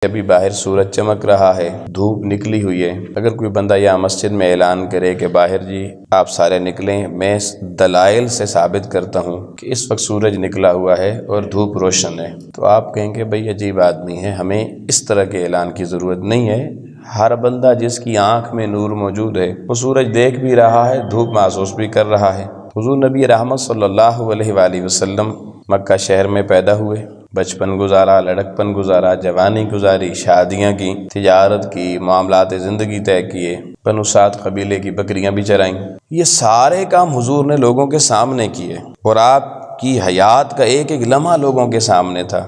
ابھی باہر سورج چمک رہا ہے، دھوپ نکلی ہوئی ہے، اگر کوئی بندہ یا مسجد میں اعلان کرے کہ باہر جی آپ سارے نکلیں، میں دلائل سے ثابت کرتا ہوں کہ اس وقت سورج نکلا ہوا ہے اور دھوپ روشن ہے، تو آپ کہیں گے بھئی عجیب آدمی ہے، ہمیں اس طرح کے اعلان کی ضرورت نہیں ہے۔ ہر بندہ جس کی آنکھ میں نور موجود ہے وہ سورج دیکھ بھی رہا ہے، دھوپ محسوس بھی کر رہا ہے۔ حضور نبی رحمت صلی اللہ علیہ وآلہ وسلم مکہ شہر میں پیدا ہوئے، بچپن گزارا، لڑکپن گزارا، جوانی گزاری، شادیاں کی، تجارت کی، معاملات زندگی طے کیے، بنو سعد قبیلے کی بکریاں بھی چرائیں۔ یہ سارے کام حضور نے لوگوں کے سامنے کیے اور آپ کی حیات کا ایک ایک لمحہ لوگوں کے سامنے تھا،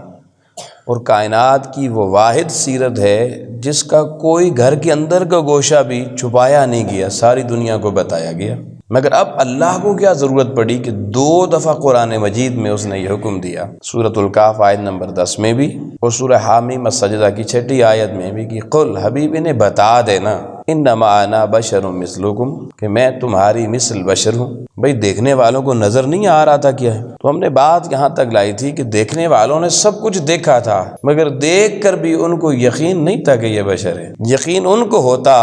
اور کائنات کی وہ واحد سیرت ہے جس کا کوئی گھر کے اندر کا گوشہ بھی چھپایا نہیں گیا، ساری دنیا کو بتایا گیا۔ مگر اب اللہ کو کیا ضرورت پڑی کہ 2 دفعہ قرآن مجید میں اس نے یہ حکم دیا، سورۃ الکہف آیت نمبر 10 میں بھی اور سورہ حامیم السجدہ کی 6 آیت میں بھی کہ قل حبیب انہیں بتا دینا انما انا بشر مثلکم، کہ میں تمہاری مثل بشر ہوں۔ بھئی دیکھنے والوں کو نظر نہیں آ رہا تھا کیا ہے؟ تو ہم نے بات یہاں تک لائی تھی کہ دیکھنے والوں نے سب کچھ دیکھا تھا، مگر دیکھ کر بھی ان کو یقین نہیں تھا کہ یہ بشر ہے۔ یقین ان کو ہوتا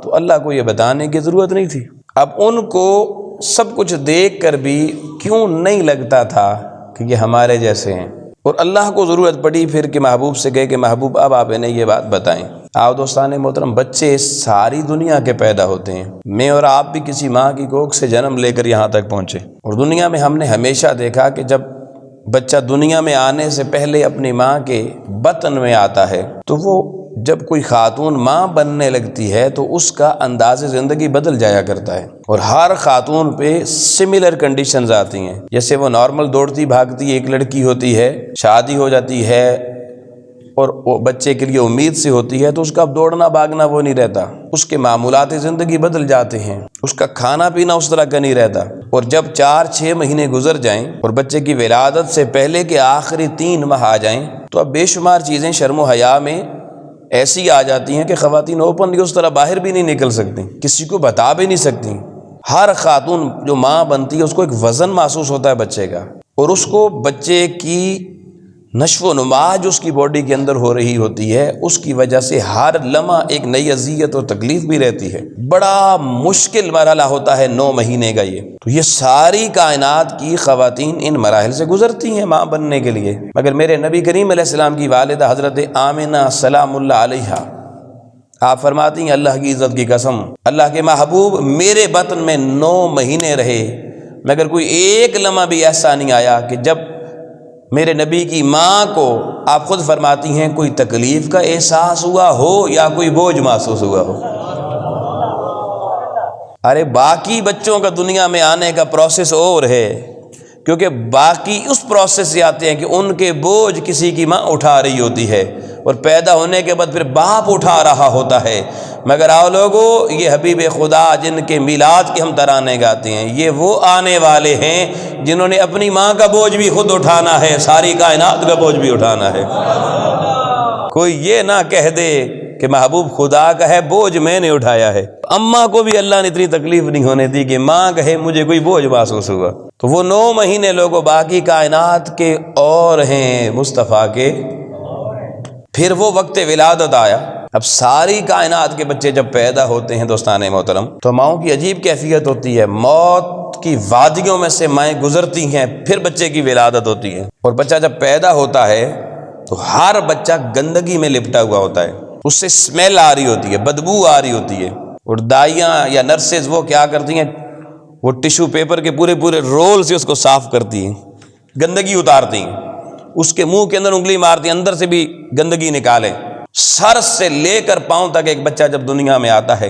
تو اللہ کو یہ بتانے کی ضرورت نہیں تھی۔ اب ان کو سب کچھ دیکھ کر بھی کیوں نہیں لگتا تھا کہ یہ ہمارے جیسے ہیں، اور اللہ کو ضرورت پڑی پھر کہ محبوب سے کہے کہ محبوب اب آپ انہیں یہ بات بتائیں۔ آؤ دوستان محترم، بچے ساری دنیا کے پیدا ہوتے ہیں، میں اور آپ بھی کسی ماں کی کوکھ سے جنم لے کر یہاں تک پہنچے، اور دنیا میں ہم نے ہمیشہ دیکھا کہ جب بچہ دنیا میں آنے سے پہلے اپنی ماں کے بطن میں آتا ہے تو وہ جب کوئی خاتون ماں بننے لگتی ہے تو اس کا انداز زندگی بدل جایا کرتا ہے، اور ہر خاتون پہ سملر کنڈیشنز آتی ہیں۔ جیسے وہ نارمل دوڑتی بھاگتی ایک لڑکی ہوتی ہے، شادی ہو جاتی ہے اور وہ بچے کے لیے امید سے ہوتی ہے، تو اس کا اب دوڑنا بھاگنا وہ نہیں رہتا، اس کے معمولات زندگی بدل جاتے ہیں، اس کا کھانا پینا اس طرح کا نہیں رہتا۔ اور جب 4-6 مہینے گزر جائیں اور بچے کی ولادت سے پہلے کے آخری 3 ماہ آ جائیں تو اب بے شمار چیزیں شرم و حیا میں ایسی آ جاتی ہیں کہ خواتین اوپنلی اس طرح باہر بھی نہیں نکل سکتی، کسی کو بتا بھی نہیں سکتی۔ ہر خاتون جو ماں بنتی ہے اس کو ایک وزن محسوس ہوتا ہے بچے کا، اور اس کو بچے کی نشو و نما جو اس کی باڈی کے اندر ہو رہی ہوتی ہے اس کی وجہ سے ہر لمحہ ایک نئی اذیت اور تکلیف بھی رہتی ہے۔ بڑا مشکل مرحلہ ہوتا ہے 9 مہینے کا یہ، تو یہ ساری کائنات کی خواتین ان مراحل سے گزرتی ہیں ماں بننے کے لیے۔ مگر میرے نبی کریم علیہ السلام کی والدہ حضرت آمنہ سلام اللہ علیہا، آپ فرماتی ہیں اللہ کی عزت کی قسم، اللہ کے محبوب میرے بطن میں 9 مہینے رہے، مگر کوئی ایک لمحہ بھی ایسا نہیں آیا کہ جب میرے نبی کی ماں کو، آپ خود فرماتی ہیں، کوئی تکلیف کا احساس ہوا ہو یا کوئی بوجھ محسوس ہوا ہو۔ ارے باقی بچوں کا دنیا میں آنے کا پروسیس اور ہے، کیونکہ باقی اس پروسیس سے آتے ہیں کہ ان کے بوجھ کسی کی ماں اٹھا رہی ہوتی ہے، اور پیدا ہونے کے بعد پھر باپ اٹھا رہا ہوتا ہے۔ مگر آؤ لوگو، یہ حبیب خدا جن کے میلاد کے ہم ترانے گاتے ہیں، یہ وہ آنے والے ہیں جنہوں نے اپنی ماں کا بوجھ بھی خود اٹھانا ہے، ساری کائنات کا بوجھ بھی اٹھانا ہے۔ کوئی یہ نہ کہہ دے کہ محبوب خدا کا ہے بوجھ میں نے اٹھایا ہے۔ اماں کو بھی اللہ نے اتنی تکلیف نہیں ہونے دی کہ ماں کہے مجھے کوئی بوجھ محسوس ہوا۔ تو وہ 9 مہینے لوگوں باقی کائنات کے اور ہیں، مصطفیٰ کے۔ پھر وہ وقت ولادت آیا، اب ساری کائنات کے بچے جب پیدا ہوتے ہیں دوستان محترم تو ماؤں کی عجیب کیفیت ہوتی ہے، موت کی وادیوں میں سے مائیں گزرتی ہیں، پھر بچے کی ولادت ہوتی ہے، اور بچہ جب پیدا ہوتا ہے تو ہر بچہ گندگی میں لپٹا ہوا ہوتا ہے، اس سے اسمیل آ رہی ہوتی ہے، بدبو آ رہی ہوتی ہے، اور دائیاں یا نرسز وہ کیا کرتی ہیں، وہ ٹیشو پیپر کے پورے رول سے اس کو صاف کرتی ہیں، گندگی اتارتی ہیں، اس کے منہ کے اندر انگلی مارتی ہیں، اندر سے بھی گندگی نکالیں۔ سر سے لے کر پاؤں تک ایک بچہ جب دنیا میں آتا ہے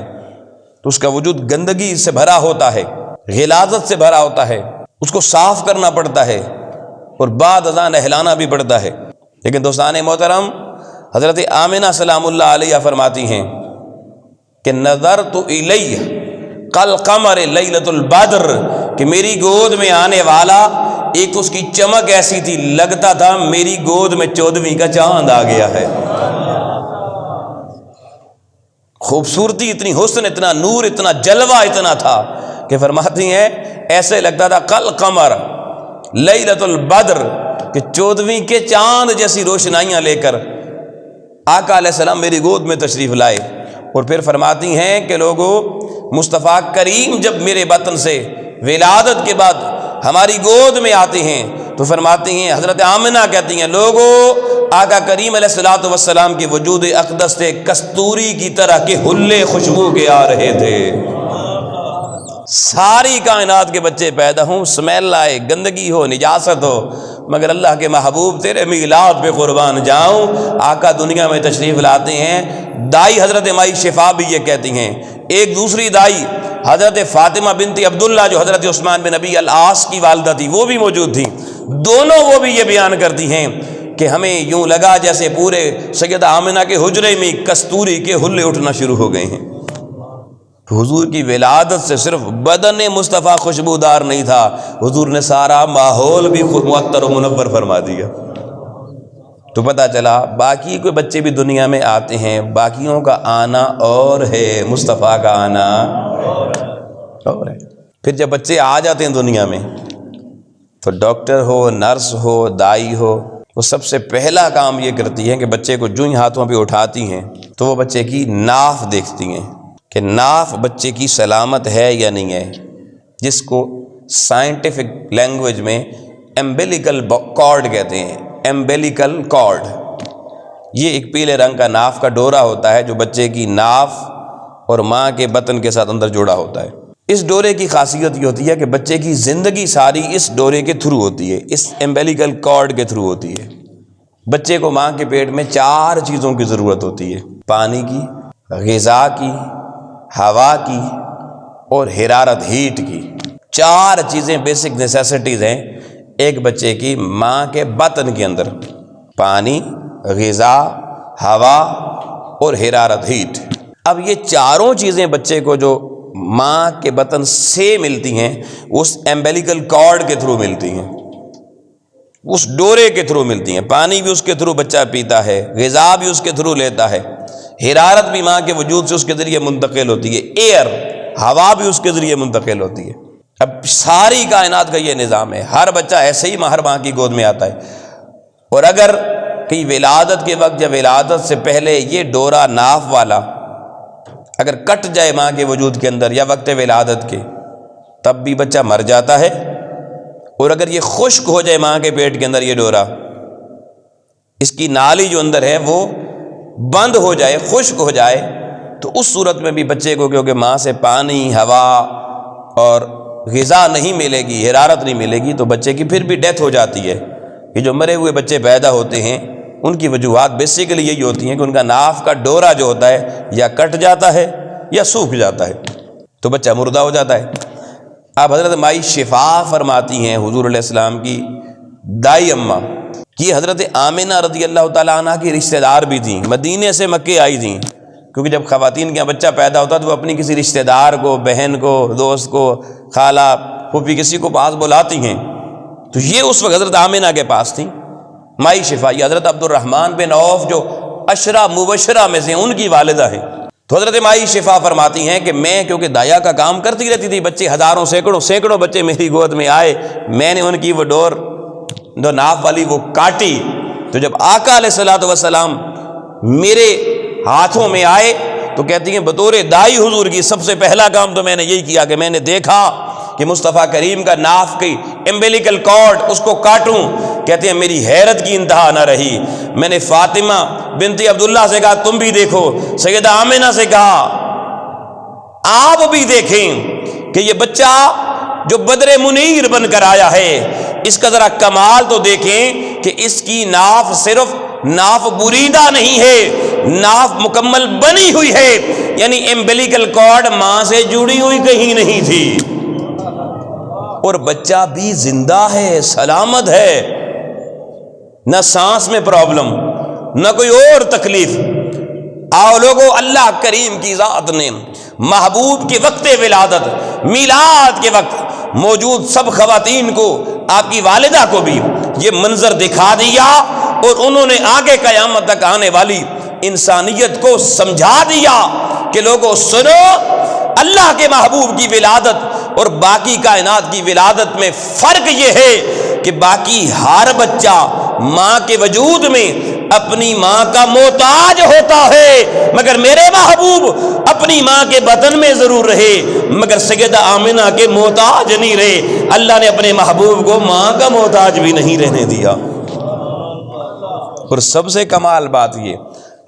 تو اس کا وجود گندگی سے بھرا ہوتا ہے، غلاظت سے بھرا ہوتا ہے، اس کو صاف کرنا پڑتا ہے اور بعد ازاں نہلانا بھی پڑتا ہے۔ لیکن دوستان محترم، حضرت آمنہ سلام اللہ علیہ فرماتی ہیں کہ نظرت الیہ کالقمر لیلۃ البدر، کہ میری گود میں آنے والا ایک تو اس کی چمک ایسی تھی، لگتا تھا میری گود میں 14ویں کا چاند آ گیا ہے۔ خوبصورتی اتنی، حسن اتنا، نور اتنا، جلوہ اتنا تھا کہ فرماتی ہیں ایسے لگتا تھا کالقمر لیلۃ البدر، کہ 14ویں کے چاند جیسی روشنائیاں لے کر آقا علیہ السلام میری گود میں تشریف لائے اور پھر فرماتی ہیں کہ لوگو مصطفیٰ کریم جب میرے بطن سے ولادت کے بعد ہماری گود میں آتے ہیں تو فرماتی ہیں حضرت آمنہ کہتی ہیں لوگو آقا کریم علیہ الصلوۃ والسلام کے وجود اقدس سے کستوری کی طرح کے حلے خوشبو کے آ رہے تھے. ساری کائنات کے بچے پیدا ہوں، سمیل آئے، گندگی ہو، نجاست ہو، مگر اللہ کے محبوب تیرے میلاد پہ قربان جاؤں. آقا دنیا میں تشریف لاتے ہیں. دائی حضرت مائی شفا بھی یہ کہتی ہیں. ایک دوسری دائی حضرت فاطمہ بنت عبداللہ جو حضرت عثمان بن ابی العاص کی والدہ تھی وہ بھی موجود تھیں. دونوں وہ بھی یہ بیان کرتی ہیں کہ ہمیں یوں لگا جیسے پورے سیدہ آمنہ کے حجرے میں کستوری کے حلے اٹھنا شروع ہو گئے ہیں. حضور کی ولادت سے صرف بدن مصطفیٰ خوشبودار نہیں تھا، حضور نے سارا ماحول بھی معطر و منور فرما دیا. تو پتہ چلا باقی کوئی بچے بھی دنیا میں آتے ہیں، باقیوں کا آنا اور ہے، مصطفیٰ کا آنا اور ہے. پھر جب بچے آ جاتے ہیں دنیا میں تو ڈاکٹر ہو، نرس ہو، دائی ہو، وہ سب سے پہلا کام یہ کرتی ہیں کہ بچے کو جو ہی ہاتھوں پہ اٹھاتی ہیں تو وہ بچے کی ناف دیکھتی ہیں کہ ناف بچے کی سلامت ہے یا نہیں ہے، جس کو سائنٹیفک لینگویج میں ایمبیلیکل کارڈ کہتے ہیں. ایمبیلیکل کارڈ یہ ایک پیلے رنگ کا ناف کا ڈورا ہوتا ہے جو بچے کی ناف اور ماں کے بطن کے ساتھ اندر جوڑا ہوتا ہے. اس ڈورے کی خاصیت یہ ہوتی ہے کہ بچے کی زندگی ساری اس ڈورے کے تھرو ہوتی ہے، اس ایمبیلیکل کارڈ کے تھرو ہوتی ہے. بچے کو ماں کے پیٹ میں 4 چیزوں کی ضرورت ہوتی ہے: پانی کی، غذا کی، ہوا کی اور حرارت ہیٹ کی. 4 چیزیں بیسک نیسیسٹیز ہیں ایک بچے کی ماں کے بطن کے اندر: پانی، غذا، ہوا اور حرارت ہیٹ. اب یہ چاروں چیزیں بچے کو جو ماں کے بطن سے ملتی ہیں اس ایمبیلیکل کارڈ کے تھرو ملتی ہیں، اس ڈورے کے تھرو ملتی ہیں. پانی بھی اس کے تھرو بچہ پیتا ہے، غذا بھی اس کے تھرو لیتا ہے، حرارت بھی ماں کے وجود سے اس کے ذریعے منتقل ہوتی ہے، ایئر، ہوا بھی اس کے ذریعے منتقل ہوتی ہے. اب ساری کائنات کا یہ نظام ہے. ہر بچہ ایسے ہی ہر ماں کی گود میں آتا ہے. اور اگر کہیں ولادت کے وقت یا ولادت سے پہلے یہ ڈورا ناف والا اگر کٹ جائے ماں کے وجود کے اندر یا وقت ولادت کے، تب بھی بچہ مر جاتا ہے. اور اگر یہ خشک ہو جائے ماں کے پیٹ کے اندر یہ ڈورا، اس کی نالی جو اندر ہے وہ بند ہو جائے، خشک ہو جائے، تو اس صورت میں بھی بچے کو کیونکہ ماں سے پانی، ہوا اور غذا نہیں ملے گی، حرارت نہیں ملے گی، تو بچے کی پھر بھی ڈیتھ ہو جاتی ہے. یہ جو مرے ہوئے بچے پیدا ہوتے ہیں ان کی وجوہات بیسیکلی یہی ہوتی ہیں کہ ان کا ناف کا ڈورا جو ہوتا ہے یا کٹ جاتا ہے یا سوکھ جاتا ہے، تو بچہ مردہ ہو جاتا ہے. اب حضرت مائی شفا فرماتی ہیں حضور علیہ السلام کی دائی اماں کہ حضرت آمنہ رضی اللہ تعالیٰ عنہ کی رشتہ دار بھی تھیں، مدینے سے مکے آئی تھیں. کیونکہ جب خواتین کے یہاں بچہ پیدا ہوتا تو وہ اپنی کسی رشتہ دار کو، بہن کو، دوست کو، خالہ، پھوپھی کسی کو پاس بلاتی ہیں. تو یہ اس وقت حضرت آمنہ کے پاس تھیں. مائی شفا یہ حضرت عبد الرحمن بن عوف جو عشرہ مبشرہ میں سے ان کی والدہ ہیں. تو حضرت مائی شفا فرماتی ہیں کہ میں کیونکہ دایا کا کام کرتی رہتی تھی، بچے ہزاروں سینکڑوں بچے میری گود میں آئے، میں نے ان کی وہ ڈور جو ناف والی وہ کاٹی. تو جب آقا علیہ الصلوۃ والسلام میرے ہاتھوں میں آئے تو کہتی ہیں بطور دائی حضور کی سب سے پہلا کام تو میں نے یہی کیا کہ میں نے دیکھا کہ مصطفیٰ کریم کا ناف کی ایمبیلیکل کارڈ اس کو کاٹوں. کہتے ہیں میری حیرت کی انتہا نہ رہی. میں نے فاطمہ بنت عبداللہ سے کہا تم بھی دیکھو، سیدہ آمنہ سے کہا آپ بھی دیکھیں کہ یہ بچہ جو بدر منیر بن کر آیا ہے اس کا ذرا کمال تو دیکھیں کہ اس کی ناف صرف ناف بریدہ نہیں ہے، ناف مکمل بنی ہوئی ہے، یعنی ایمبیلیکل کارڈ ماں سے جڑی ہوئی کہیں نہیں تھی. اور بچہ بھی زندہ ہے، سلامت ہے، نہ سانس میں پرابلم، نہ کوئی اور تکلیف. آؤ لوگوں، اللہ کریم کی ذات نے محبوب کے وقت ولادت، میلاد کے وقت موجود سب خواتین کو، آپ کی والدہ کو بھی یہ منظر دکھا دیا اور انہوں نے آگے قیامت تک آنے والی انسانیت کو سمجھا دیا کہ لوگوں سنو، اللہ کے محبوب کی ولادت اور باقی کائنات کی ولادت میں فرق یہ ہے کہ باقی ہر بچہ ماں کے وجود میں اپنی ماں کا محتاج ہوتا ہے، مگر میرے محبوب اپنی ماں کے بطن میں ضرور رہے مگر سیدہ آمنہ کے محتاج نہیں رہے۔ اللہ نے اپنے محبوب کو ماں کا محتاج بھی نہیں رہنے دیا۔ اور سب سے کمال بات یہ،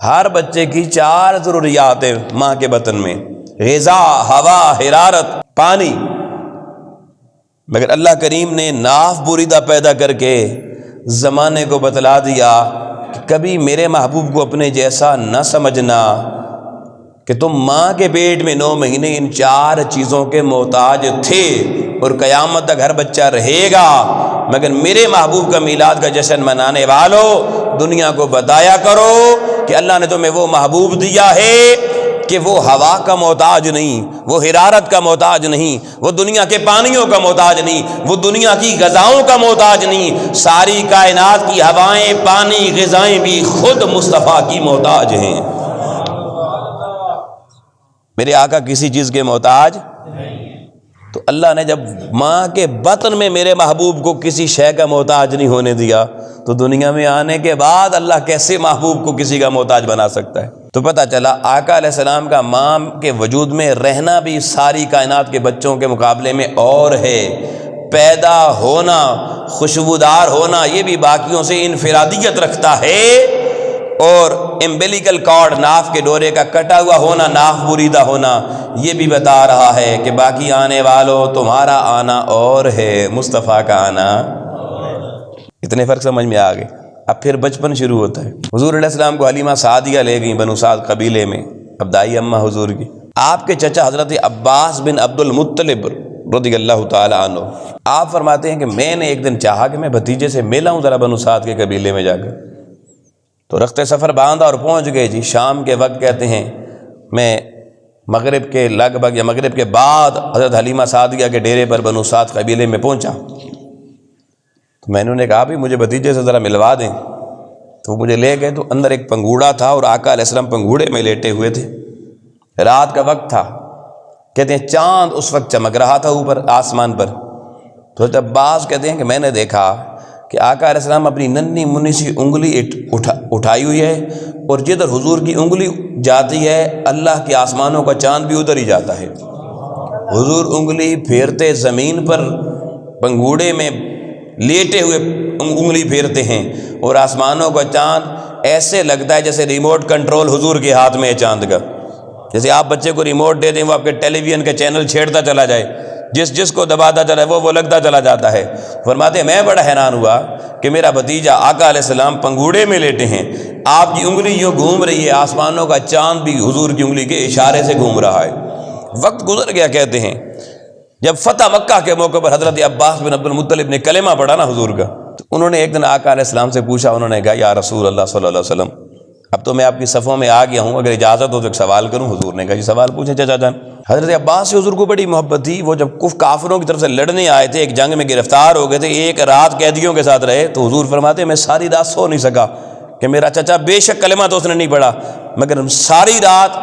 ہر بچے کی 4 ضروریات ہیں ماں کے بطن میں، غذا، ہوا، حرارت، پانی، مگر اللہ کریم نے ناف بریدہ پیدا کر کے زمانے کو بتلا دیا کہ کبھی میرے محبوب کو اپنے جیسا نہ سمجھنا، کہ تم ماں کے پیٹ میں 9 مہینے ان 4 چیزوں کے محتاج تھے، اور قیامت تک ہر بچہ رہے گا۔ مگر میرے محبوب کا میلاد کا جشن منانے والوں، دنیا کو بتایا کرو کہ اللہ نے تمہیں وہ محبوب دیا ہے کہ وہ ہوا کا محتاج نہیں، وہ حرارت کا محتاج نہیں، وہ دنیا کے پانیوں کا محتاج نہیں، وہ دنیا کی غذاؤں کا محتاج نہیں، ساری کائنات کی ہوائیں، پانی، غذائیں بھی خود مصطفیٰ کی محتاج ہیں۔ میرے آقا کسی چیز کے محتاج، تو اللہ نے جب ماں کے بطن میں میرے محبوب کو کسی شے کا محتاج نہیں ہونے دیا، تو دنیا میں آنے کے بعد اللہ کیسے محبوب کو کسی کا محتاج بنا سکتا ہے؟ تو پتہ چلا آقا علیہ السلام کا ماں کے وجود میں رہنا بھی ساری کائنات کے بچوں کے مقابلے میں اور ہے۔ پیدا ہونا، خوشبودار ہونا، یہ بھی باقیوں سے انفرادیت رکھتا ہے، اور امبیلیکل کارڈ، ناف کے ڈورے کا کٹا ہوا ہونا، ناف بریدہ ہونا، یہ بھی بتا رہا ہے کہ باقی آنے والوں تمہارا آنا اور ہے، مصطفیٰ کا آنا۔ اتنے فرق سمجھ میں آ گئے۔ اب پھر بچپن شروع ہوتا ہے۔ حضور علیہ السلام کو حلیمہ سعدیہ لے گئیں بنو سعد قبیلے میں، اب دائی اماں حضور کی۔ آپ کے چچا حضرت عباس بن عبد المطلب رضی اللہ تعالی عنہ، آپ فرماتے ہیں کہ میں نے ایک دن چاہا کہ میں بھتیجے سے ملا ہوں ذرا بنو سعد کے قبیلے میں جا کر، تو رخت سفر باندھا اور پہنچ گئے جی۔ شام کے وقت کہتے ہیں میں مغرب کے لگ بھگ یا مغرب کے بعد حضرت حلیمہ سعدیہ کے ڈیرے پر بنو سعد قبیلے میں پہنچا، تو میں نے کہا بھی مجھے بھتیجے سے ذرا ملوا دیں، تو وہ مجھے لے گئے۔ تو اندر ایک پنگوڑا تھا اور آقا علیہ السلام پنگوڑے میں لیٹے ہوئے تھے، رات کا وقت تھا، کہتے ہیں چاند اس وقت چمک رہا تھا اوپر آسمان پر۔ تو حضرت عباس کہتے ہیں کہ میں نے دیکھا کہ آقا علیہ السلام اپنی ننھی منی سی انگلی اٹھائی ہوئی ہے، اور جدھر حضور کی انگلی جاتی ہے اللہ کے آسمانوں کا چاند بھی ادھر ہی جاتا ہے۔ حضور انگلی پھیرتے زمین پر، پنگوڑے میں لیٹے ہوئے انگلی پھیرتے ہیں، اور آسمانوں کا چاند ایسے لگتا ہے جیسے ریموٹ کنٹرول حضور کے ہاتھ میں ہے چاند کا۔ جیسے آپ بچے کو ریموٹ دے دیں، وہ آپ کے ٹیلی ویژن کے چینل چھیڑتا چلا جائے، جس کو دباتا چلا ہے وہ لگتا چلا جاتا ہے۔ فرماتے ہیں میں بڑا حیران ہوا کہ میرا بھتیجا آقا علیہ السلام پنگوڑے میں لیٹے ہیں، آپ کی انگلی یوں گھوم رہی ہے، آسمانوں کا چاند بھی حضور کی انگلی کے اشارے سے گھوم رہا ہے۔ وقت گزر گیا، کہتے ہیں جب فتح مکہ کے موقع پر حضرت عباس بن عبد المطلب نے کلمہ پڑھا نا حضور کا، تو انہوں نے ایک دن آقا علیہ السلام سے پوچھا، انہوں نے کہا یا رسول اللہ صلی اللہ علیہ وسلم، اب تو میں آپ کی صفوں میں آ گیا ہوں، اگر اجازت ہو تو ایک سوال کروں؟ حضور نے کہا جی سوال پوچھیں چچا جان۔ حضرت عباس سے حضور کو بڑی محبت تھی، وہ جب کافروں کی طرف سے لڑنے آئے تھے، ایک جنگ میں گرفتار ہو گئے تھے، ایک رات قیدیوں کے ساتھ رہے، تو حضور فرماتے ہیں میں ساری رات سو نہیں سکا کہ میرا چچا بے شک کلمہ تو اس نے نہیں پڑھا، مگر ساری رات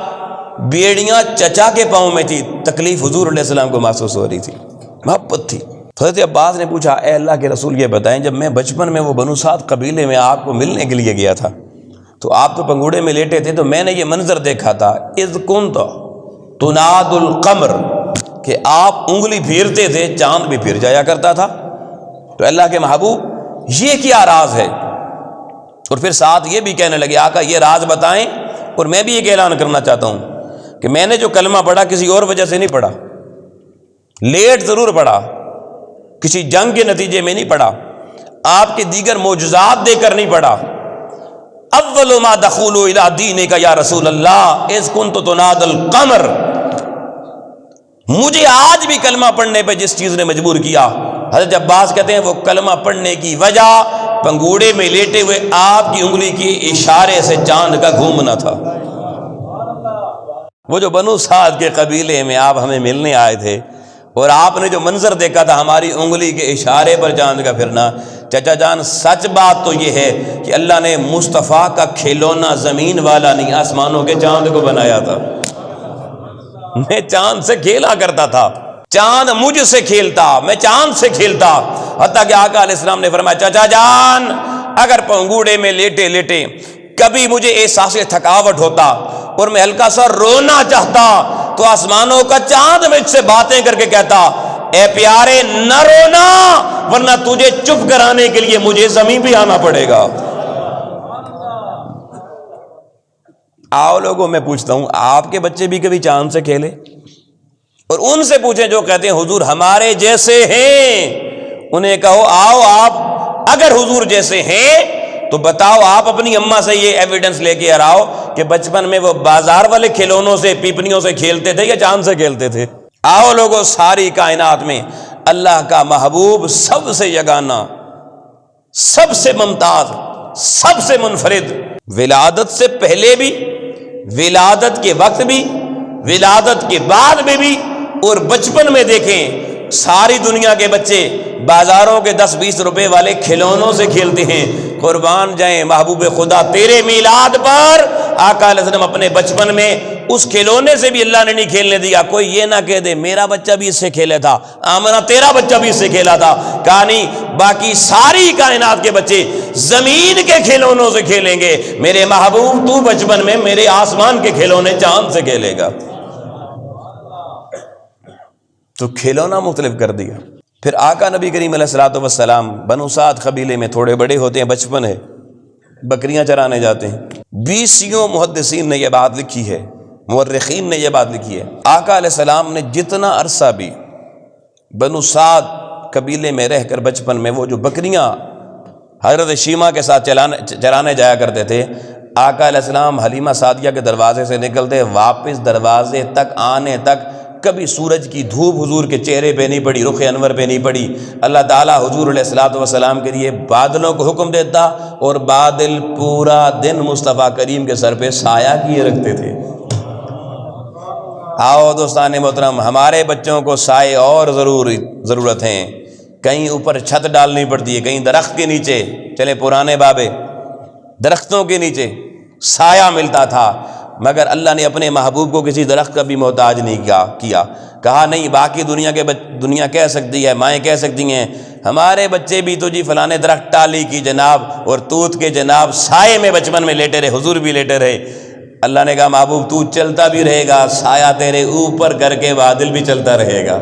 بیڑیاں چچا کے پاؤں میں تھی، تکلیف حضور علیہ السلام کو محسوس ہو رہی تھی، محبت تھی۔ حضرت عباس نے پوچھا اے اللہ کے رسول یہ بتائیں، جب میں بچپن میں وہ بنو سعد قبیلے میں آپ کو ملنے کے لیے گیا تھا، تو آپ تو پنگوڑے میں لیٹے تھے، تو میں نے یہ منظر دیکھا تھا اذ کنت تناد القمر، کہ آپ انگلی پھیرتے تھے چاند بھی پھر جایا کرتا تھا۔ تو اللہ کے محبوب یہ کیا راز ہے؟ اور پھر ساتھ یہ بھی کہنے لگے آقا یہ راز بتائیں، اور میں بھی ایک اعلان کرنا چاہتا ہوں کہ میں نے جو کلمہ پڑھا کسی اور وجہ سے نہیں پڑھا، لیٹ ضرور پڑھا، کسی جنگ کے نتیجے میں نہیں پڑھا، آپ کے دیگر معجزات دے کر نہیں پڑھا۔ اول ما دخولوا الى دینک یا رسول اللہ اذ کنت تناد القمر، مجھے آج بھی کلمہ پڑھنے پہ جس چیز نے مجبور کیا، حضرت عباس کہتے ہیں وہ کلمہ پڑھنے کی وجہ پنگوڑے میں لیٹے ہوئے آپ کی انگلی کے اشارے سے چاند کا گھومنا تھا۔ وہ جو بنو سعد کے قبیلے میں آپ ہمیں ملنے آئے تھے، اور آپ نے جو منظر دیکھا تھا ہماری انگلی کے اشارے پر چاند کا پھرنا، چچا جان سچ بات تو یہ ہے کہ اللہ نے مصطفیٰ کا کھلونا زمین والا نہیں آسمانوں کے چاند کو بنایا تھا۔ میں چاند سے کھیلا کرتا تھا، چاند مجھ سے کھیلتا، میں چاند سے کھیلتا، حتیٰ کہ آقا علیہ السلام نے فرمایا چچا جان اگر پنگوڑے میں لیٹے لیٹے کبھی مجھے احساس تھکاوٹ ہوتا اور میں ہلکا سا رونا چاہتا تو آسمانوں کا چاند مجھ سے باتیں کر کے کہتا اے پیارے نہ رونا ورنہ تجھے چپ کرانے کے لیے مجھے زمین بھی آنا پڑے گا۔ آؤ لوگوں میں پوچھتا ہوں آپ کے بچے بھی کبھی چاند سے کھیلے؟ اور ان سے پوچھیں جو کہتے ہیں حضور ہمارے جیسے ہیں، انہیں کہو آؤ آپ اگر حضور جیسے ہیں تو بتاؤ آپ اپنی اماں سے یہ ایویڈنس لے کے آؤ کہ بچپن میں وہ بازار والے کھلونوں سے پیپنیوں سے کھیلتے تھے یا چاند سے کھیلتے تھے؟ آؤ لوگوں، ساری کائنات میں اللہ کا محبوب سب سے یگانہ، سب سے ممتاز، سب سے منفرد، ولادت سے پہلے بھی، ولادت کے وقت بھی، ولادت کے بعد میں بھی، اور بچپن میں دیکھیں ساری دنیا کے بچے بازاروں کے 10-20 روپے والے کھلونوں سے کھیلتے ہیں۔ قربان جائیں محبوب خدا تیرے میلاد پر آقا علیہ السلام اپنے بچپن میں اس کھلونے سے بھی اللہ نے نہیں کھیلنے دیا۔ کوئی یہ نہ کہہ دے میرا بچہ بھی اس سے کھیلا تھا، آمنہ تیرا بچہ بھی اس سے کھیلا تھا، کہا نہیں باقی ساری کائنات کے بچے زمین کے کھلونوں سے کھیلیں گے، میرے محبوب تو بچپن میں میرے آسمان کے کھلونے چاند سے کھیلے گا۔ تو کھلونا مختلف کر دیا۔ پھر آقا نبی کریم علیہ الصلوۃ والسلام بنو سعد قبیلے میں تھوڑے بڑے ہوتے ہیں، بچپن ہے، بکریاں چرانے جاتے ہیں۔ 20 محدثین نے یہ بات لکھی ہے، مورخین نے یہ بات لکھی ہے، آقا علیہ السلام نے جتنا عرصہ بھی بنو سعد قبیلے میں رہ کر بچپن میں وہ جو بکریاں حضرت شیمہ کے ساتھ چرانے جایا کرتے تھے، آقا علیہ السلام حلیمہ سعدیہ کے دروازے سے نکلتے واپس دروازے تک آنے تک کبھی سورج کی دھوپ حضور کے چہرے پہ نہیں پڑی، رخ انور پہ نہیں پڑی۔ اللہ تعالیٰ حضور علیہ الصلوۃ والسلام کے لیے بادلوں کو حکم دیتا اور بادل پورا دن مصطفیٰ کریم کے سر پہ سایہ کیے رکھتے تھے۔ آؤ دوستان محترم، ہمارے بچوں کو سائے اور ضرورت ہیں، کہیں اوپر چھت ڈالنی پڑتی ہے، کہیں درخت کے نیچے، چلے پرانے بابے درختوں کے نیچے سایہ ملتا تھا، مگر اللہ نے اپنے محبوب کو کسی درخت کا بھی محتاج نہیں کیا، کہا نہیں باقی دنیا کہہ سکتی ہے، مائیں کہہ سکتی ہیں، ہمارے بچے بھی تو جی فلانے درخت ٹالی کی جناب اور توت کے جناب سائے میں بچپن میں لیٹے رہے، حضور بھی لیٹے رہے۔ اللہ نے کہا محبوب تو چلتا بھی رہے گا، سایہ تیرے اوپر کر کے بادل بھی چلتا رہے گا،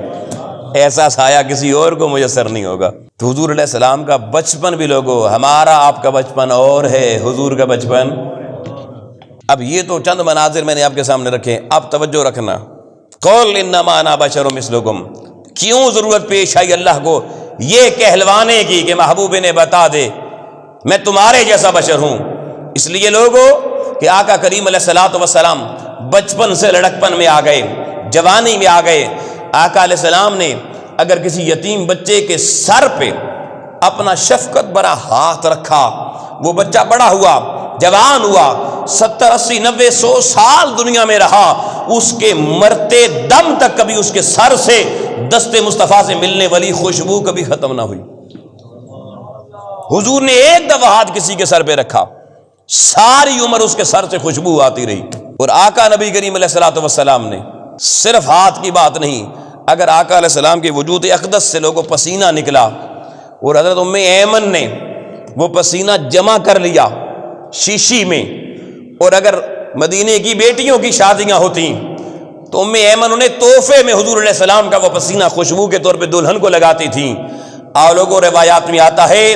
ایسا سایہ کسی اور کو میسر نہیں ہوگا۔ تو حضور علیہ السلام کا بچپن بھی لوگو، ہمارا آپ کا بچپن اور ہے، حضور کا بچپن۔ اب یہ تو چند مناظر میں نے آپ کے سامنے رکھے، اب توجہ رکھنا۔ قول انما انا بشر مثلکم، کیوں ضرورت پیش آئی اللہ کو یہ کہلوانے کی کہ محبوب نے بتا دے میں تمہارے جیسا بشر ہوں؟ اس لیے لوگوں کہ آقا کریم علیہ الصلوۃ والسلام بچپن سے لڑکپن میں آ گئے، جوانی میں آ گئے۔ آقا علیہ السلام نے اگر کسی یتیم بچے کے سر پہ اپنا شفقت بھرا ہاتھ رکھا، وہ بچہ بڑا ہوا، جوان ہوا، 70 80 90 100 سال دنیا میں رہا، اس کے مرتے دم تک کبھی اس کے سر سے دست مصطفیٰ سے ملنے والی خوشبو کبھی ختم نہ ہوئی۔ حضور نے ایک دفعہ ہاتھ کسی کے سر پہ رکھا، ساری عمر اس کے سر سے خوشبو آتی رہی۔ اور آقا نبی کریم علیہ الصلوۃ والسلام نے صرف ہاتھ کی بات نہیں، اگر آقا علیہ السلام کے وجود اقدس سے لوگوں پسینہ نکلا اور حضرت ام ایمن نے وہ پسینہ جمع کر لیا شیشی میں، اور اگر مدینے کی بیٹیوں کی شادیاں ہوتی تو ام ایمن انہیں تحفے میں حضور علیہ السلام کا وہ پسینہ خوشبو کے طور پہ دلہن کو لگاتی تھیں۔ اور لوگوں روایات میں آتا ہے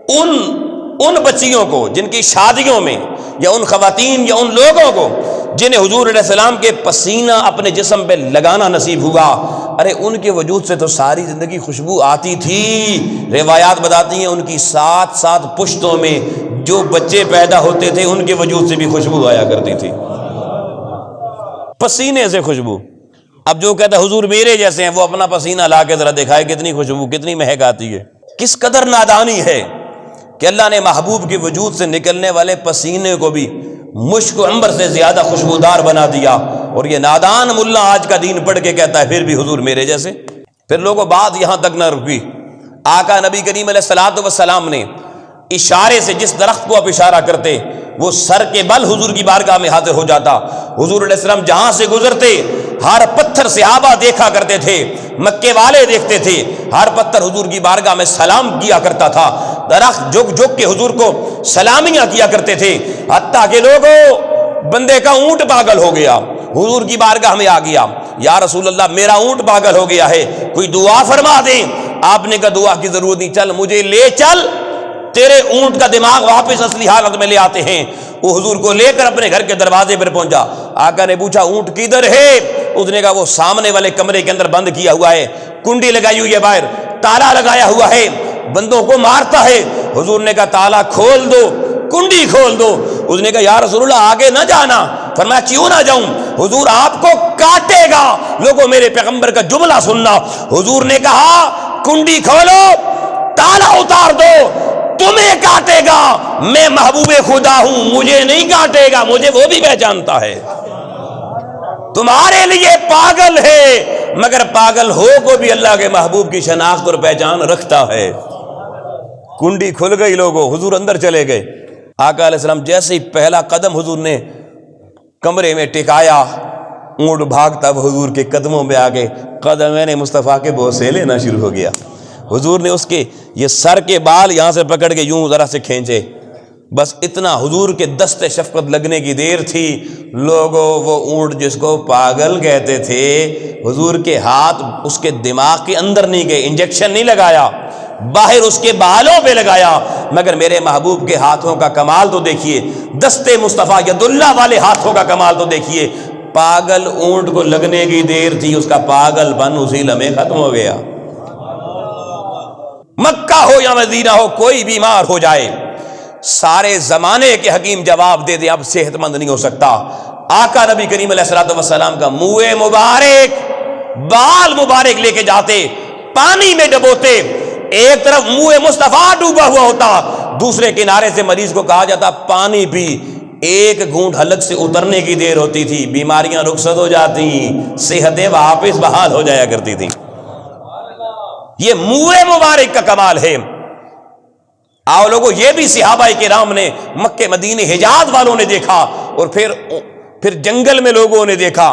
ان بچیوں کو جن کی شادیوں میں، یا ان خواتین یا ان لوگوں کو جنہیں حضور علیہ السلام کے پسینہ اپنے جسم پہ لگانا نصیب ہوا، ارے ان کے وجود سے تو ساری زندگی خوشبو آتی تھی۔ روایات بتاتی ہیں ان کی 7 پشتوں میں جو بچے پیدا ہوتے تھے ان کے وجود سے بھی خوشبو آیا کرتی تھی، پسینے سے خوشبو۔ اب جو کہتا ہے حضور میرے جیسے ہیں، وہ اپنا پسینہ لا کے ذرا دکھائے کتنی خوشبو، کتنی مہک آتی ہے۔ کس قدر نادانی ہے کہ اللہ نے محبوب کے وجود سے نکلنے والے پسینے کو بھی مشک و عنبر سے زیادہ خوشبودار بنا دیا، اور یہ نادان ملا آج کا دین پڑھ کے کہتا ہے پھر بھی حضور میرے جیسے۔ پھر لوگوں بات یہاں تک نہ رکی، آقا نبی کریم علیہ الصلوۃ والسلام نے اشارے سے جس درخت کو آپ اشارہ کرتے وہ سر کے بل حضور کی بارگاہ میں حاضر ہو جاتا۔ حضور علیہ السلام جہاں سے گزرتے ہر پتھر سے صحابہ دیکھا کرتے تھے مکے والے دیکھتے تھے، ہر پتھر حضور کی بارگاہ میں سلام کیا کرتا تھا، درخت جھک جھک کے حضور کو سلامیاں کیا کرتے تھے، حتیٰ کہ لوگوں بندے کا اونٹ پاگل ہو گیا، حضور کی بارگاہ میں آ گیا، یا رسول اللہ میرا اونٹ پاگل ہو گیا ہے، کوئی دعا فرما دیں۔ آپ نے کہا دعا کی ضرورت نہیں، چل مجھے لے چل، تیرے اونٹ کا دماغ واپس اصلی حالت میں لے آتے ہیں۔ وہ حضور کو لے کر اپنے گھر کے دروازے پر پہنچا، آقا نے پوچھا اونٹ کدھر ہے؟ اس نے کہا وہ سامنے والے کمرے کے اندر بند کیا ہوا ہے، کنڈی لگائی ہوئی ہے، باہر تالا لگایا ہوا ہے، بندوں کو مارتا ہے۔ حضور نے کہا تالا کھول دو، کنڈی کھول دو۔ اس نے کہا یا رسول اللہ آگے نہ جانا۔ فرمایا کیوں نہ جاؤں؟ حضور آپ کو کاٹے گا۔ لوگوں میرے پیغمبر کا جملہ سننا، حضور نے کہا کنڈی کھولو، تالا اتار دو، تمہیں کاٹے گا، میں محبوب خدا ہوں، مجھے نہیں کاٹے گا، مجھے وہ بھی پہچانتا ہے۔ تمہارے لیے پاگل ہے، مگر پاگل ہو کو بھی اللہ کے محبوب کی شناخت اور پہچان رکھتا ہے۔ کنڈی کھل گئی، لوگوں حضور اندر چلے گئے۔ آقا علیہ السلام جیسے ہی پہلا قدم حضور نے کمرے میں ٹکایا، اونٹ بھاگتا حضور کے قدموں پہ آگے قدمین مصطفیٰ کے بوسے لینا شروع ہو گیا۔ حضور نے اس کے یہ سر کے بال یہاں سے پکڑ کے یوں ذرا سے کھینچے، بس اتنا حضور کے دست شفقت لگنے کی دیر تھی۔ لوگوں وہ اونٹ جس کو پاگل کہتے تھے، حضور کے ہاتھ اس کے دماغ کے اندر نہیں گئے، انجیکشن نہیں لگایا، باہر اس کے بالوں پہ لگایا، مگر میرے محبوب کے ہاتھوں کا کمال تو دیکھیے، دست مصطفیٰ ید اللہ والے ہاتھوں کا کمال تو دیکھیے۔ پاگل اونٹ کو لگنے کی دیر تھی، اس کا پاگل پن اسی لمحے ختم ہو گیا۔ مکہ ہو یا مدینہ ہو، کوئی بیمار ہو جائے، سارے زمانے کے حکیم جواب دے دیں اب صحت مند نہیں ہو سکتا۔ آقا نبی کریم علیہ الصلوۃ والسلام کا منہ مبارک، بال مبارک لے کے جاتے، پانی میں ڈبوتے، ایک طرف منہ مصطفیٰ ڈوبا ہوا ہوتا، دوسرے کنارے سے مریض کو کہا جاتا پانی پی، ایک گھونٹ حلق سے اترنے کی دیر ہوتی تھی، بیماریاں رخصت ہو جاتی، صحتیں واپس بحال ہو جایا کرتی تھیں۔ یہ منہ مبارک کا کمال ہے۔ آؤ لوگوں، یہ بھی صحابہ کرام نے، مکہ مدینے حجاز والوں نے دیکھا، اور پھر جنگل میں لوگوں نے دیکھا،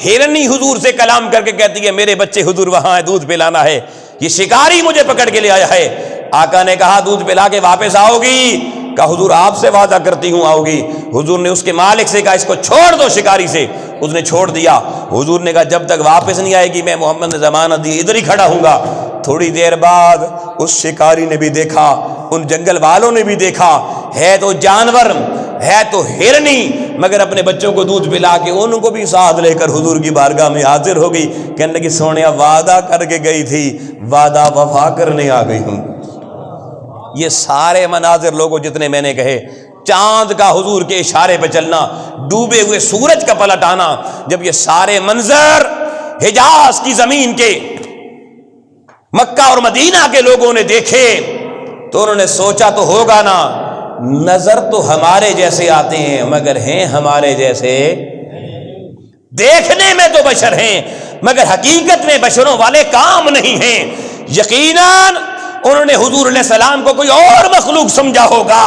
ہرنی حضور سے کلام کر کے کہتی ہے میرے بچے حضور وہاں ہے، دودھ پلانا ہے، یہ شکاری مجھے پکڑ کے لے آیا ہے۔ آقا نے کہا دودھ پلا کے واپس آؤ گی؟ کہا حضور آپ سے وعدہ کرتی ہوں آؤ گی۔ حضور نے اس کے مالک سے کہا اس کو چھوڑ دو شکاری سے، اس نے چھوڑ دیا۔ حضور نے کہا جب تک واپس نہیں آئے گی میں محمد نے ضمانت دی ادھر ہی کھڑا ہوں گا۔ تھوڑی دیر بعد اس شکاری نے بھی دیکھا، ان جنگل والوں نے بھی دیکھا، ہے تو جانور، ہے تو ہرنی، مگر اپنے بچوں کو دودھ پلا کے ان کو بھی ساتھ لے کر حضور کی بارگاہ میں حاضر ہو گئی، کہنے لگی سونیا وعدہ کر کے گئی تھی، وعدہ وفا کرنے آ گئی ہوں۔ یہ سارے مناظر لوگوں جتنے میں نے کہے، چاند کا حضور کے اشارے پہ چلنا، ڈوبے ہوئے سورج کا پلٹ آنا، جب یہ سارے منظر حجاز کی زمین کے، مکہ اور مدینہ کے لوگوں نے دیکھے تو انہوں نے سوچا تو ہوگا نا، نظر تو ہمارے جیسے آتے ہیں مگر ہیں ہمارے جیسے، دیکھنے میں تو بشر ہیں مگر حقیقت میں بشروں والے کام نہیں ہیں۔ یقیناً انہوں نے حضور علیہ السلام کو کوئی اور مخلوق سمجھا ہوگا،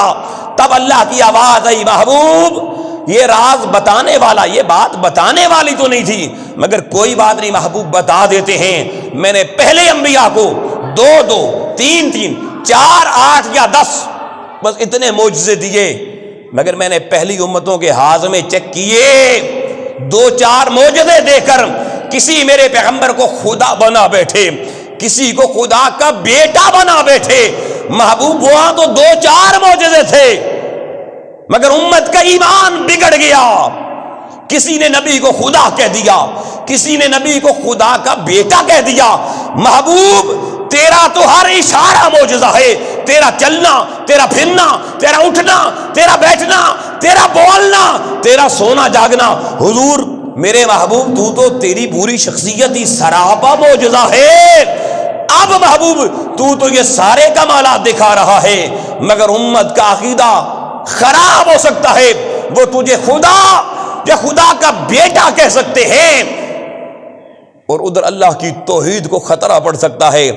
تب اللہ کی آواز آئی محبوب یہ راز بتانے والا، یہ بات بتانے والی تو نہیں تھی مگر کوئی بات نہیں محبوب بتا دیتے ہیں۔ میں نے پہلے انبیاء کو 2 3 4 8 یا 10 بس اتنے معجزے دیے، مگر میں نے پہلی امتوں کے ہاضمے چیک کیے، 2-4 معجزے دے کر کسی میرے پیغمبر کو خدا بنا بیٹھے، کسی کو خدا کا بیٹا بنا بیٹھے۔ محبوب وہاں تو 2-4 معجزے تھے مگر امت کا ایمان بگڑ گیا، کسی نے نبی کو خدا کہہ دیا، کسی نے نبی کو خدا کا بیٹا کہہ دیا۔ محبوب تیرا تو ہر اشارہ معجزہ ہے، تیرا چلنا، تیرا پھرنا، تیرا اٹھنا، تیرا بیٹھنا، تیرا بولنا، تیرا سونا جاگنا، حضور میرے محبوب تو تیری پوری شخصیت ہی سراپا معجزہ ہے۔ اب محبوب تو یہ سارے کمالات دکھا رہا ہے مگر امت کا عقیدہ خراب ہو سکتا ہے، وہ تجھے خدا یا خدا کا بیٹا کہہ سکتے ہیں اور ادھر اللہ کی توحید کو خطرہ پڑ سکتا ہے۔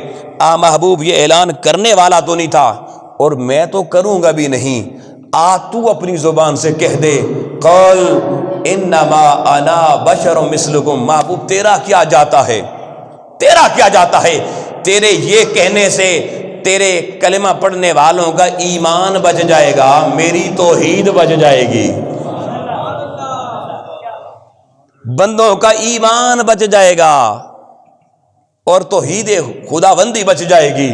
محبوب یہ اعلان کرنے والا تو نہیں تھا اور میں تو کروں گا بھی نہیں، تو اپنی زبان سے کہہ دے قل انما انا بشر مثلکم۔ محبوب تیرا کیا جاتا ہے، تیرا کیا جاتا ہے؟ تیرے یہ کہنے سے تیرے کلمہ پڑھنے والوں کا ایمان بچ جائے گا، میری توحید بچ جائے گی، بندوں کا ایمان بچ جائے گا اور توحید خداوندی بچ جائے گی۔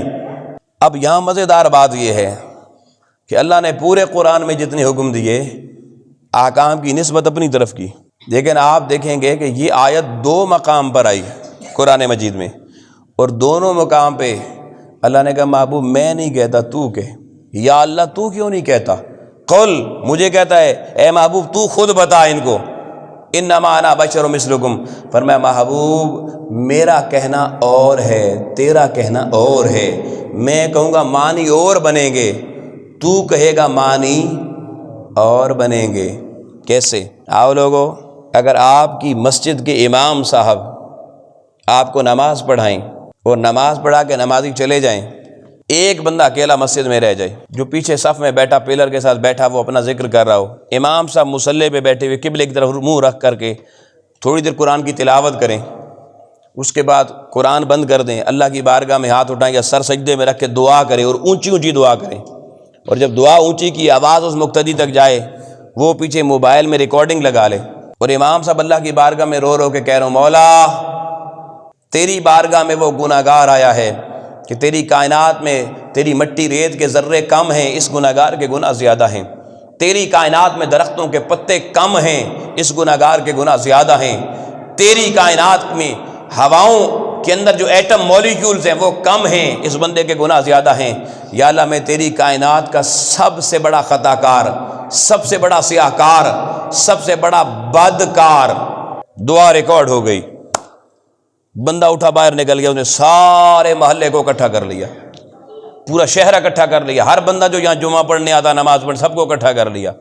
اب یہاں مزیدار بات یہ ہے کہ اللہ نے پورے قرآن میں جتنے حکم دیے احکام کی نسبت اپنی طرف کی، لیکن آپ دیکھیں گے کہ یہ آیت 2 مقام پر آئی قرآن مجید میں، اور دونوں مقام پہ اللہ نے کہا محبوب میں نہیں کہتا تو کہ، یا اللہ تو کیوں نہیں کہتا؟ قل مجھے کہتا ہے، اے محبوب تو خود بتا ان کو، انما انا بشر مثلکم، فرمایا محبوب میرا کہنا اور ہے تیرا کہنا اور ہے، میں کہوں گا معنی اور بنیں گے، تو کہے گا معنی اور بنیں گے۔ کیسے؟ آؤ لوگو، اگر آپ کی مسجد کے امام صاحب آپ کو نماز پڑھائیں اور نماز پڑھا کے نمازی چلے جائیں، ایک بندہ اکیلا مسجد میں رہ جائے، جو پیچھے صف میں بیٹھا پلر کے ساتھ بیٹھا وہ اپنا ذکر کر رہا ہو، امام صاحب مصلی پہ بیٹھے ہوئے قبلے کی طرف منہ رکھ کر کے تھوڑی دیر قرآن کی تلاوت کریں، اس کے بعد قرآن بند کر دیں، اللہ کی بارگاہ میں ہاتھ اٹھائیں یا سر سجدے میں رکھ کے دعا کریں اور اونچی اونچی دعا کریں، اور جب دعا اونچی کی آواز اس مقتدی تک جائے وہ پیچھے موبائل میں ریکارڈنگ لگا لے، اور امام صاحب اللہ کی بارگاہ میں رو رو کے کہہ رہا ہوں مولا تیری بارگاہ میں وہ گناہگار آیا ہے کہ تیری کائنات میں تیری مٹی ریت کے ذرے کم ہیں، اس گناہگار کے گناہ زیادہ ہیں، تیری کائنات میں درختوں کے پتے کم ہیں، اس گناہگار کے گناہ زیادہ ہیں، تیری کائنات میں ہواؤں کے اندر جو ایٹم مولیکیولز ہیں وہ کم ہیں، اس بندے کے گناہ زیادہ ہیں، یا اللہ میں تیری کائنات کا سب سے بڑا خطا کار، سب سے بڑا سیاہ کار، سب سے بڑا بدکار۔ دعا ریکارڈ ہو گئی، بندہ اٹھا باہر نکل گیا، اس نے سارے محلے کو اکٹھا کر لیا، پورا شہر اکٹھا کر لیا، ہر بندہ جو یہاں جمعہ پڑھنے آتا نماز پڑھنے سب کو اکٹھا کر لیا۔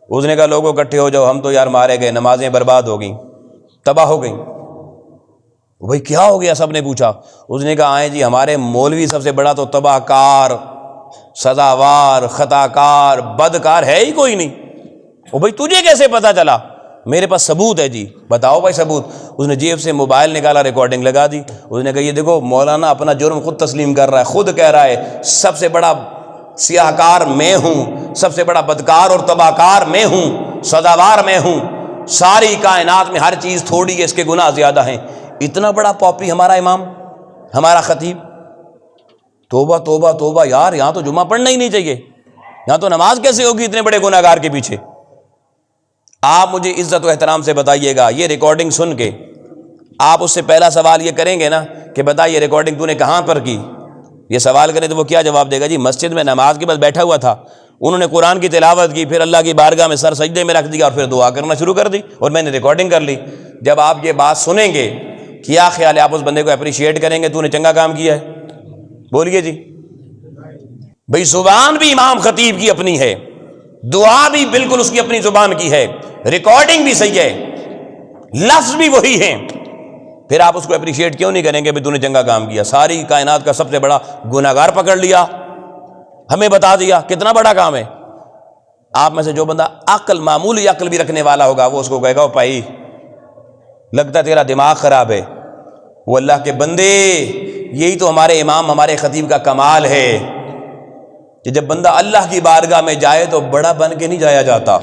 اس نے کہا لوگوں اکٹھے ہو جاؤ، ہم تو یار مارے گئے، نمازیں برباد ہو گئیں، تباہ ہو گئیں۔ بھائی کیا ہو گیا؟ سب نے پوچھا۔ اس نے کہا آئیں جی ہمارے مولوی سب سے بڑا تو تباہ کار، سزاوار، خطا کار، بدکار ہے ہی کوئی نہیں۔ وہ بھائی تجھے کیسے پتا چلا؟ میرے پاس ثبوت ہے جی۔ بتاؤ بھائی ثبوت۔ اس نے جیب سے موبائل نکالا، ریکارڈنگ لگا دی۔ اس نے کہا یہ دیکھو مولانا اپنا جرم خود تسلیم کر رہا ہے، خود کہہ رہا ہے سب سے بڑا سیاہ کار میں ہوں، سب سے بڑا بدکار اور تباہ کار میں ہوں، سزاوار میں ہوں، ساری کائنات میں ہر چیز تھوڑی ہے، اس کے گناہ زیادہ ہیں۔ اتنا بڑا پاپی ہمارا امام، ہمارا خطیب۔ توبہ توبہ توبہ یار، یہاں تو جمعہ پڑھنا ہی نہیں چاہیے، یہاں تو نماز کیسے ہوگی اتنے بڑے گناہ گار کے پیچھے؟ آپ مجھے عزت و احترام سے بتائیے گا، یہ ریکارڈنگ سن کے آپ اس سے پہلا سوال یہ کریں گے نا کہ بتائیے ریکارڈنگ تو نے کہاں پر کی؟ یہ سوال کریں تو وہ کیا جواب دے گا؟ جی مسجد میں نماز کے بعد بیٹھا ہوا تھا، انہوں نے قرآن کی تلاوت کی، پھر اللہ کی بارگاہ میں سر سجدے میں رکھ دیا اور پھر دعا کرنا شروع کر دی اور میں نے ریکارڈنگ کر لی۔ جب آپ یہ بات سنیں گے کیا خیال ہے؟ آپ اس بندے کو اپریشیٹ کریں گے تو نے چنگا کام کیا ہے؟ بولیے جی۔ بھئی زبان بھی امام خطیب کی اپنی ہے، دعا بھی بالکل اس کی اپنی زبان کی ہے، ریکارڈنگ بھی صحیح ہے، لفظ بھی وہی ہیں، پھر آپ اس کو اپریشیٹ کیوں نہیں کریں گے بھی تو نے چنگا کام کیا؟ ساری کائنات کا سب سے بڑا گناہگار پکڑ لیا، ہمیں بتا دیا کتنا بڑا کام ہے۔ آپ میں سے جو بندہ عقل، معمولی عقل بھی رکھنے والا ہوگا وہ اس کو کہے گا بھائی لگتا ہے تیرا دماغ خراب ہے۔ وہ اللہ کے بندے، یہی تو ہمارے امام ہمارے خطیب کا کمال ہے کہ جب بندہ اللہ کی بارگاہ میں جائے تو بڑا بن کے نہیں جایا جاتا،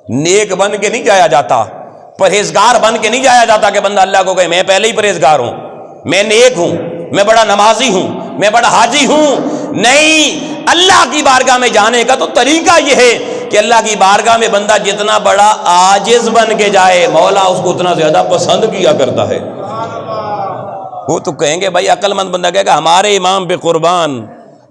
نیک بن کے نہیں جایا جاتا، پرہیزگار بن کے نہیں جایا جاتا کہ بندہ اللہ کو کہے میں پہلے ہی پرہیزگار ہوں، میں نیک ہوں، میں بڑا نمازی ہوں، میں بڑا حاجی ہوں۔ نہیں، اللہ کی بارگاہ میں جانے کا تو طریقہ یہ ہے کہ اللہ کی بارگاہ میں بندہ جتنا بڑا عاجز بن کے جائے مولا اس کو اتنا زیادہ پسند کیا کرتا ہے۔ وہ تو کہیں گے بھائی عقل مند بندہ کہے گا ہمارے امام پہ قربان،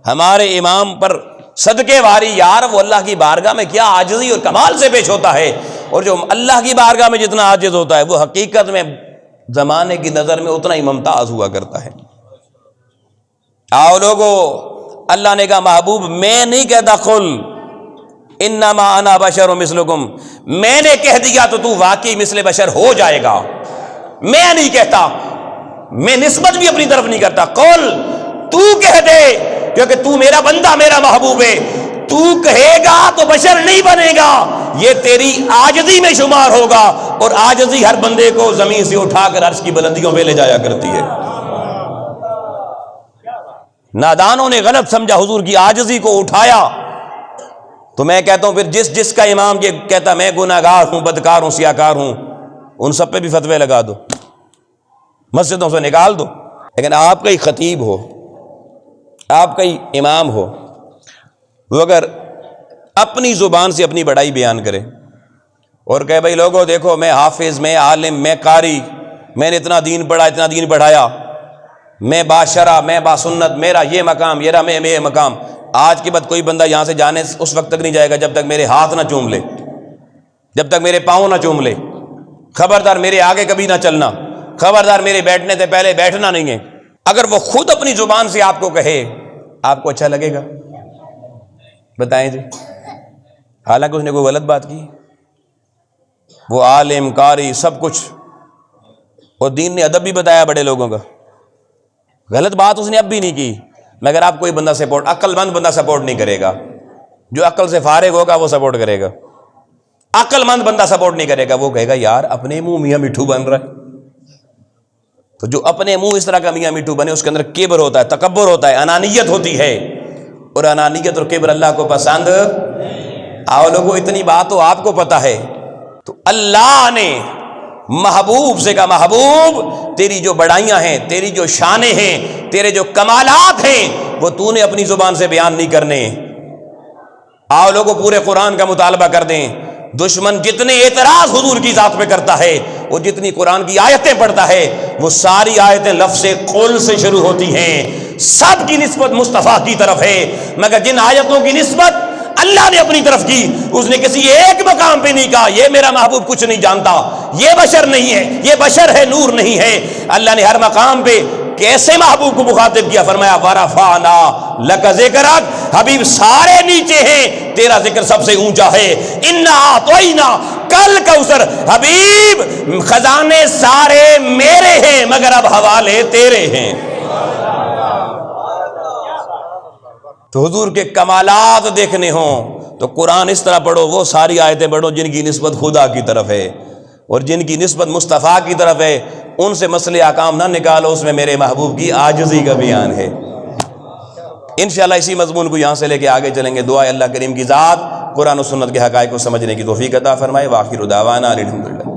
ہمارے امام پر صدقے واری، یار وہ اللہ کی بارگاہ میں کیا عاجزی اور کمال سے پیش ہوتا ہے، اور جو اللہ کی بارگاہ میں جتنا عاجز ہوتا ہے وہ حقیقت میں زمانے کی نظر میں اتنا ہی ممتاز ہوا کرتا ہے۔ آؤ لوگو، اللہ نے کہا محبوب میں نہیں کہتا قل انما انا بشر مثلکم، میں نے کہہ دیا تو واقعی مثل بشر ہو جائے گا، میں نہیں کہتا، میں نسبت بھی اپنی طرف نہیں کرتا۔ قل تو کہہ دے کیونکہ تو میرا بندہ، میرا محبوب ہے، تو کہے گا تو بشر نہیں بنے گا، یہ تیری عاجزی میں شمار ہوگا، اور عاجزی ہر بندے کو زمین سے اٹھا کر عرش کی بلندیوں پہ لے جایا کرتی ہے۔ نادانوں نے غلط سمجھا حضور کی عاجزی کو اٹھایا. تو میں کہتا ہوں پھر جس کا امام یہ کہتا میں گناہگار ہوں، بدکار ہوں، سیاکار ہوں، ان سب پہ بھی فتوے لگا دو، مسجدوں سے نکال دو. لیکن آپ کا ہی خطیب ہو، آپ کا ہی امام ہو، وہ اگر اپنی زبان سے اپنی بڑائی بیان کرے اور کہے بھائی لوگوں دیکھو میں حافظ، میں عالم، میں قاری، میں نے اتنا دین پڑھا، اتنا دین پڑھایا، میں باشرع، میں باسنت، میرا یہ مقام، یہ مقام. آج کے بعد کوئی بندہ یہاں سے جانے اس وقت تک نہیں جائے گا جب تک میرے ہاتھ نہ چوم لے، جب تک میرے پاؤں نہ چوم لے. خبردار میرے آگے کبھی نہ چلنا، خبردار میرے بیٹھنے سے پہلے بیٹھنا نہیں ہے. اگر وہ خود اپنی زبان سے آپ کو کہے، آپ کو اچھا لگے گا؟ بتائیں جی. حالانکہ اس نے کوئی غلط بات کی، وہ عالم، قاری، سب کچھ، اور دین نے ادب بھی بتایا بڑے لوگوں کا. غلط بات اس نے اب بھی نہیں کی، مگر آپ کوئی بندہ سپورٹ، عقل مند بندہ سپورٹ نہیں کرے گا. جو عقل سے فارغ ہوگا وہ سپورٹ کرے گا، عقل مند بندہ سپورٹ نہیں کرے گا. وہ کہے گا یار اپنے منہ میاں مٹھو بن رہا ہے. تو جو اپنے منہ اس طرح کا میاں مٹھو بنے اس کے اندر کبر ہوتا ہے، تکبر ہوتا ہے، انانیت ہوتی ہے، اور انانیت اور کبر اللہ کو پسند. آؤ لوگوں اتنی بات تو آپ کو پتہ ہے. تو اللہ نے محبوب سے کہا محبوب تیری جو بڑائیاں ہیں، تیری جو شانیں ہیں، تیرے جو کمالات ہیں وہ تو نے اپنی زبان سے بیان نہیں کرنے. آؤ لوگوں پورے قرآن کا مطالبہ کر دیں. دشمن جتنے اعتراض حضور کی ذات پہ کرتا ہے، وہ جتنی قرآن کی آیتیں پڑھتا ہے، وہ ساری آیتیں لفظ قل سے شروع ہوتی ہیں. سب کی نسبت مصطفیٰ کی طرف ہے، مگر جن آیتوں کی نسبت اللہ نے اپنی طرف کی، اس نے کسی ایک مقام پہ نہیں کہا یہ میرا محبوب کچھ نہیں جانتا، یہ بشر نہیں ہے، یہ بشر ہے، نور نہیں ہے. اللہ نے ہر مقام پہ کیسے محبوب کو مخاطب کیا؟ فرمایا ورفعنا لک ذکرک، حبیب سارے نیچے ہیں، تیرا ذکر سب سے اونچا ہے. انا اعطینا کل کوثر، حبیب خزانے سارے میرے ہیں مگر اب حوالے تیرے ہیں. تو حضور کے کمالات دیکھنے ہوں تو قرآن اس طرح پڑھو، وہ ساری آیتیں پڑھو جن کی نسبت خدا کی طرف ہے، اور جن کی نسبت مصطفیٰ کی طرف ہے ان سے مسئلے احکام نہ نکالو، اس میں میرے محبوب کی عاجزی کا بیان ہے. انشاءاللہ اسی مضمون کو یہاں سے لے کے آگے چلیں گے. دعا اللہ کریم کی ذات قرآن و سنت کے حقائق کو سمجھنے کی توفیق عطا فرمائے. وآخر دعوانا الحمدللہ.